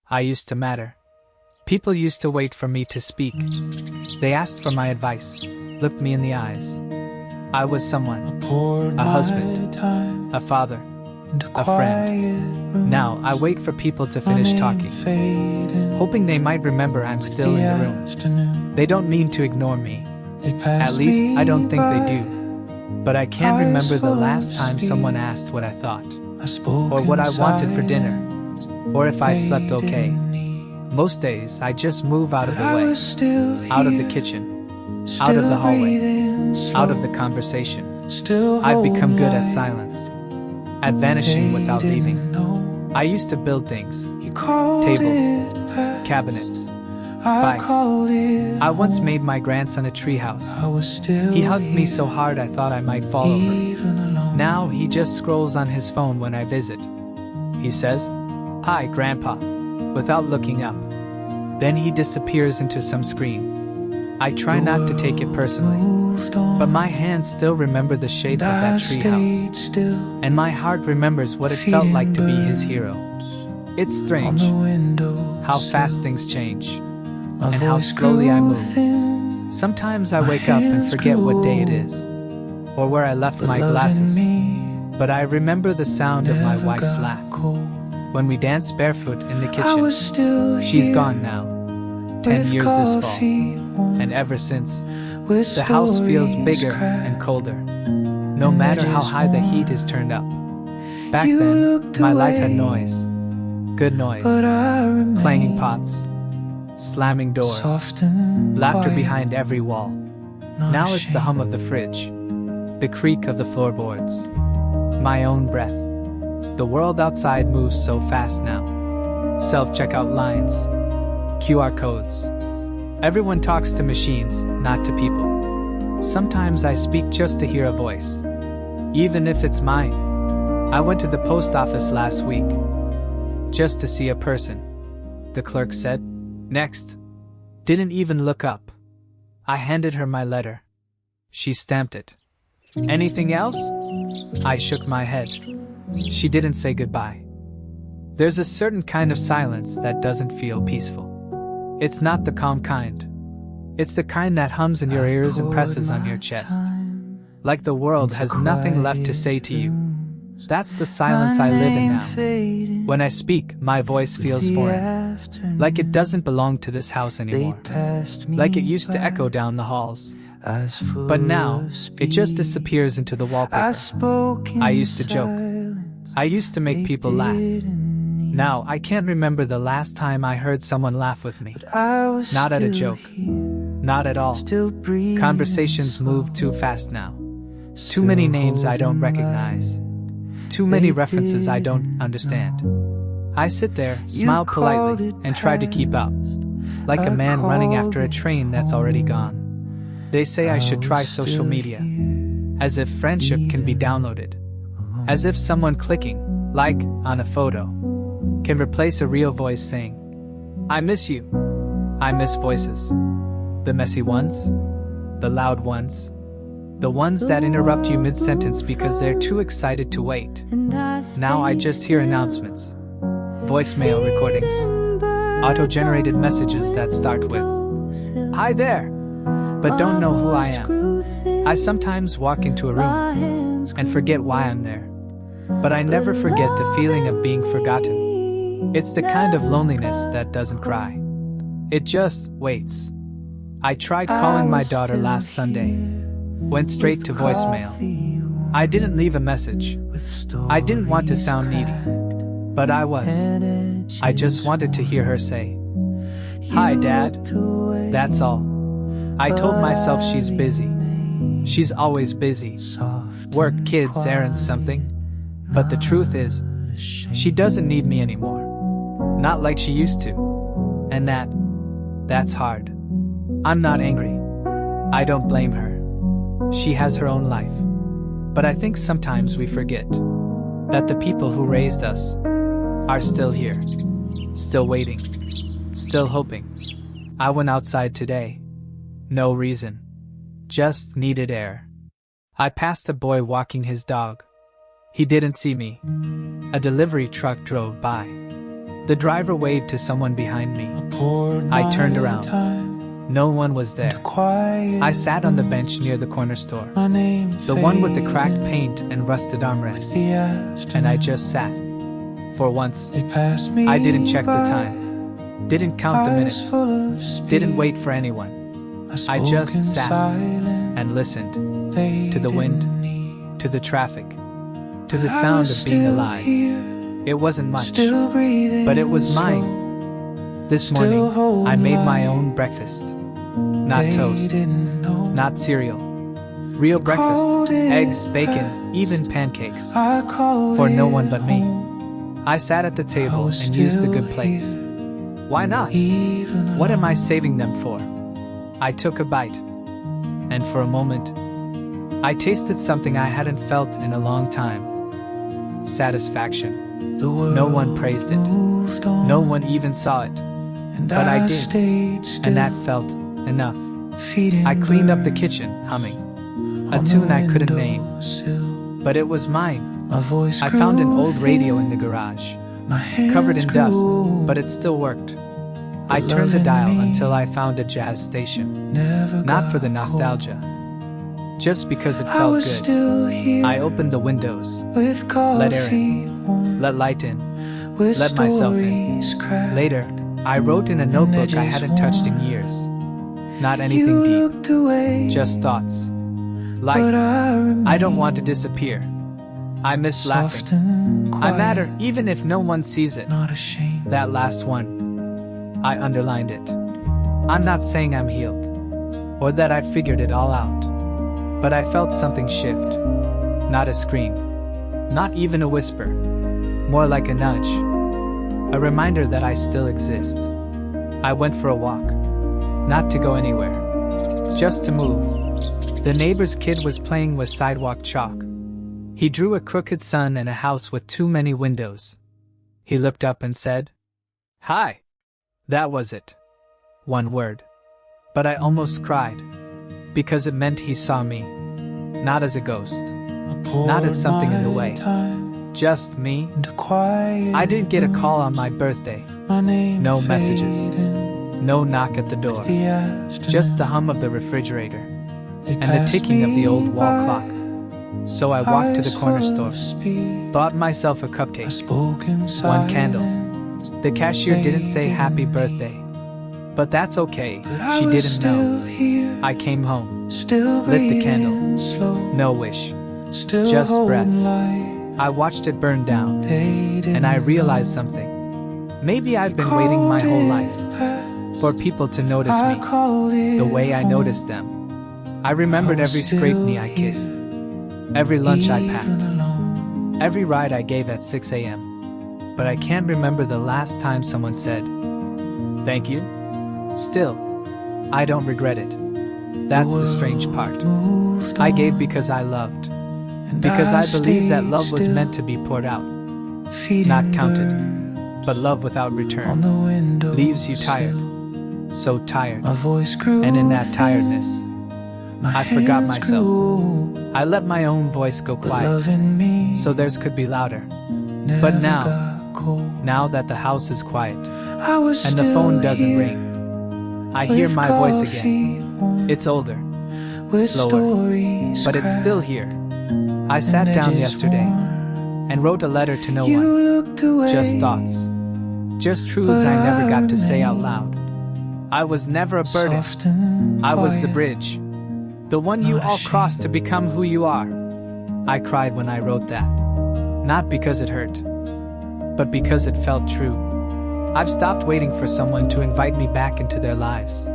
I used to matter. People used to wait for me to speak. They asked for my advice, looked me in the eyes. I was someone, a husband, a father, a friend. Now I wait for people to finish talking, hoping they might remember I'm still in the room. They don't mean to ignore me. At least I don't think they do. But I can't remember the last time someone asked what I thought, or what I wanted for dinner, or if I slept okay. Most days I just move out of the way, out of the kitchen, out of the hallway, out of the conversation. I've become good at silence, at vanishing without leaving. I used to build things, tables, cabinets, bikes. I once made my grandson a treehouse. He hugged me so hard I thought I might fall over. Now he just scrolls on his phone when I visit. He says, "Hi, Grandpa," without looking up. Then he disappears into some screen. I try not to take it personally, but my hands still remember the shape of that treehouse, and my heart remembers what it felt like to be his hero. It's strange how fast things change, and how slowly I move. Sometimes I wake up and forget what day it is, or where I left my glasses, but I remember the sound of my wife's laugh when we danced barefoot in the kitchen. She's gone now, 10 years this fall, and ever since, the house feels bigger and colder, no matter how high the heat is turned up. Back then, my life had noise, good noise, clanging pots, slamming doors, laughter behind every wall. Now it's the hum of the fridge, the creak of the floorboards, my own breath. The world outside moves so fast now. Self-checkout lines, QR codes. Everyone talks to machines, not to people. Sometimes I speak just to hear a voice, even if it's mine. I went to the post office last week, just to see a person. The clerk said, "Next." Didn't even look up. I handed her my letter. She stamped it. "Anything else?" I shook my head. She didn't say goodbye. There's a certain kind of silence that doesn't feel peaceful. It's not the calm kind. It's the kind that hums in your ears and presses on your chest, like the world has nothing left to say to you. That's the silence I live in now. When I speak, my voice feels foreign, like it doesn't belong to this house anymore, like it used to echo down the halls. But now, it just disappears into the wallpaper. I used to joke. I used to make people laugh. Now, I can't remember the last time I heard someone laugh with me. Not at a joke. Not at all. Conversations move too fast now. Too many names I don't recognize. Too many references I don't understand. I sit there, smile politely, and try to keep up, like a man running after a train that's already gone. They say I should try social media, as if friendship can be downloaded, as if someone clicking like on a photo can replace a real voice saying, "I miss you." I miss voices. The messy ones, the loud ones, the ones that interrupt you mid-sentence because they're too excited to wait. Now I just hear announcements, voicemail recordings, auto-generated messages that start with, "Hi there," but don't know who I am. I sometimes walk into a room and forget why I'm there, but I never forget the feeling of being forgotten. It's the kind of loneliness that doesn't cry. It just waits. I tried calling my daughter last Sunday. Went straight to voicemail. I didn't leave a message. I didn't want to sound needy, but I was. I just wanted to hear her say, "Hi, Dad." That's all. I told myself she's busy. She's always busy. Work, kids, errands, something. But the truth is, she doesn't need me anymore. Not like she used to. And that's hard. I'm not angry. I don't blame her. She has her own life. But I think sometimes we forget that the people who raised us are still here, still waiting, still hoping. I went outside today. No reason. Just needed air. I passed a boy walking his dog. He didn't see me. A delivery truck drove by. The driver waved to someone behind me. I turned around. No one was there. I sat on the bench near the corner store, the one with the cracked paint and rusted armrest, and I just sat. For once, I didn't check the time, didn't count the minutes, didn't wait for anyone. I just sat and listened to the wind, to the traffic, to the sound of being alive. It wasn't much, but it was mine. This morning, I made my own breakfast. Not toast, not cereal. Real breakfast, eggs, bacon, even pancakes. For no one but me. I sat at the table and used the good plates. Why not? What am I saving them for? I took a bite, and for a moment, I tasted something I hadn't felt in a long time. Satisfaction. No one praised it. No one even saw it. But I did, and that felt enough. I cleaned up the kitchen, humming a tune I couldn't name, but it was mine. I found an old radio in the garage, covered in dust, but it still worked. I turned the dial until I found a jazz station, not for the nostalgia, just because it felt good. I opened the windows, let air in, let light in, let myself in. Later, I wrote in a notebook I hadn't touched in years. Not anything deep, just thoughts. Like, I don't want to disappear. I miss laughing. I matter even if no one sees it. That last one, I underlined it. I'm not saying I'm healed, or that I figured it all out. But I felt something shift. Not a scream, not even a whisper. More like a nudge. A reminder that I still exist. I went for a walk. Not to go anywhere, just to move. The neighbor's kid was playing with sidewalk chalk. He drew a crooked sun and a house with too many windows. He looked up and said, "Hi." That was it. One word. But I almost cried, because it meant he saw me, not as a ghost, not as something in the way, just me. I didn't get a call on my birthday, no messages. No knock at the door, just the hum of the refrigerator and the ticking of the old wall clock. So I walked to the corner store, bought myself a cupcake, one candle. The cashier didn't say happy birthday, but that's okay, she didn't know. I came home, lit the candle, no wish, just breath. I watched it burn down, and I realized something. Maybe I've been waiting my whole life for people to notice me, the way I noticed them. I remembered every scraped knee I kissed, every lunch I packed, every ride I gave at 6 a.m. But I can't remember the last time someone said, "Thank you." Still, I don't regret it. That's the strange part. I gave because I loved, because I believed that love was meant to be poured out, not counted. But love without return leaves you tired. So tired, and in that tiredness, I forgot myself. I let my own voice go quiet, so theirs could be louder. But now that the house is quiet, and the phone doesn't ring, I hear my voice again. It's older, slower, but it's still here. I sat down yesterday, and wrote a letter to no one, just thoughts, just truths I never got to say out loud. I was never a burden. I was the bridge, the one you all crossed to become who you are. I cried when I wrote that, not because it hurt, but because it felt true. I've stopped waiting for someone to invite me back into their lives.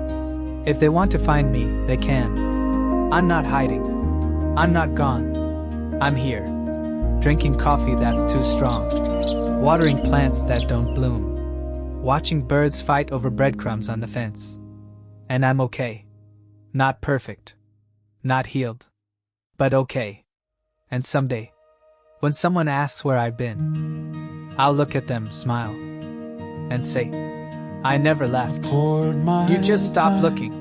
If they want to find me, they can. I'm not hiding. I'm not gone. I'm here, drinking coffee that's too strong, watering plants that don't bloom, watching birds fight over breadcrumbs on the fence. And I'm okay. Not perfect. Not healed. But okay. And someday, when someone asks where I've been, I'll look at them, smile, and say, I never left. You just stopped looking.